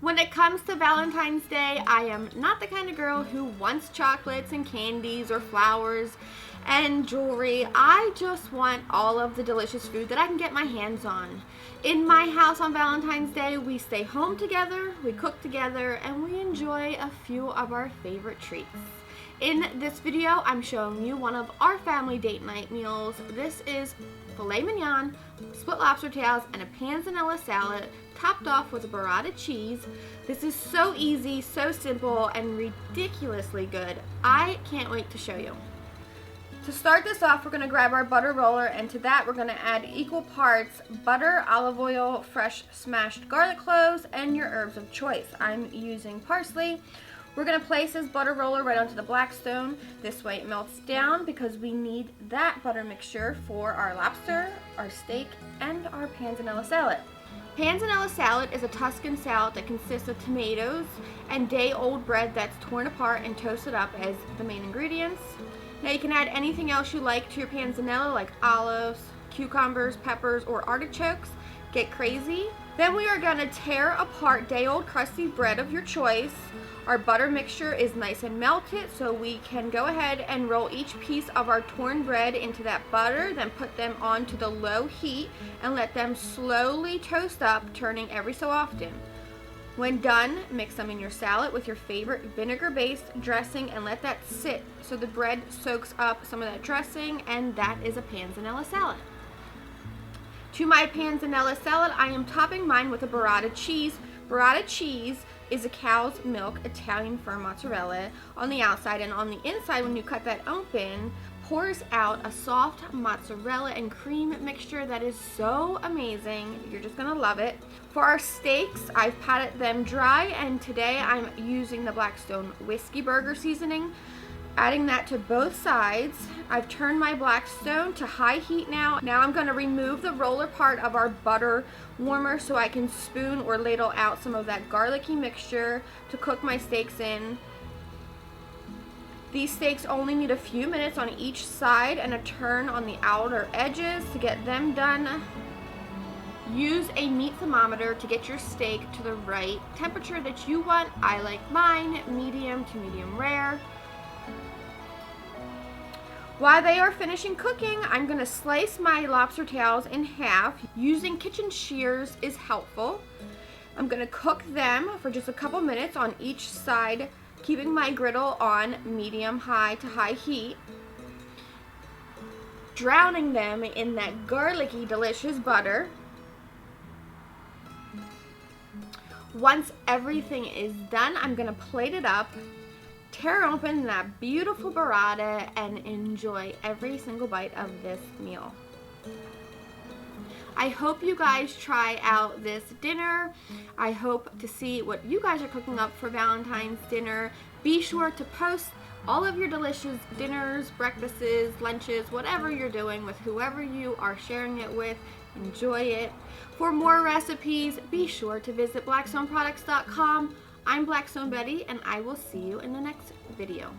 When it comes to Valentine's Day, I am not the kind of girl who wants chocolates and candies or flowers and jewelry. I just want all of the delicious food that I can get my hands on. In my house on Valentine's Day, we stay home together, we cook together, and we enjoy a few of our favorite treats. In this video, I'm showing you one of our family date night meals. This is filet mignon, split lobster tails, and a panzanella salad topped off with a burrata cheese. This is so easy, so simple, and ridiculously good. I can't wait to show you. To start this off, we're going to grab our butter roller, and to that we're going to add equal parts butter, olive oil, fresh smashed garlic cloves, and your herbs of choice. I'm using parsley. We're going to place this butter roller right onto the Blackstone. This way it melts down because we need that butter mixture for our lobster, our steak, and our panzanella salad. Panzanella salad is a Tuscan salad that consists of tomatoes and day-old bread that's torn apart and toasted up as the main ingredients. Now you can add anything else you like to your panzanella, like olives, cucumbers, peppers, or artichokes. Get crazy. Then we are going to tear apart day-old crusty bread of your choice. Our butter mixture is nice and melted, so we can go ahead and roll each piece of our torn bread into that butter, then put them onto the low heat and let them slowly toast up, turning every so often. When done, mix them in your salad with your favorite vinegar-based dressing and let that sit so the bread soaks up some of that dressing, and that is a panzanella salad. To my panzanella salad, I am topping mine with a burrata cheese. Burrata cheese is a cow's milk Italian firm mozzarella on the outside, and on the inside, when you cut that open, pours out a soft mozzarella and cream mixture that is so amazing. You're just gonna love it. For our steaks, I've patted them dry, and today I'm using the Blackstone whiskey burger seasoning. Adding that to both sides. I've turned my Blackstone to high heat now. Now I'm going to remove the roller part of our butter warmer so I can spoon or ladle out some of that garlicky mixture to cook my steaks in. These steaks only need a few minutes on each side and a turn on the outer edges to get them done. Use a meat thermometer to get your steak to the right temperature that you want. I like mine medium to medium rare. While they are finishing cooking, I'm going to slice my lobster tails in half. Using kitchen shears is helpful. I'm going to cook them for just a couple minutes on each side, keeping my griddle on medium-high to high heat, drowning them in that garlicky, delicious butter. Once everything is done, I'm going to plate it up, tear open that beautiful burrata, and enjoy every single bite of this meal. I hope you guys try out this dinner. I hope to see what you guys are cooking up for Valentine's dinner. Be sure to post all of your delicious dinners, breakfasts, lunches, whatever you're doing with whoever you are sharing it with. Enjoy it. For more recipes, be sure to visit blackstoneproducts.com. I'm Blackstone Betty, and I will see you in the next video.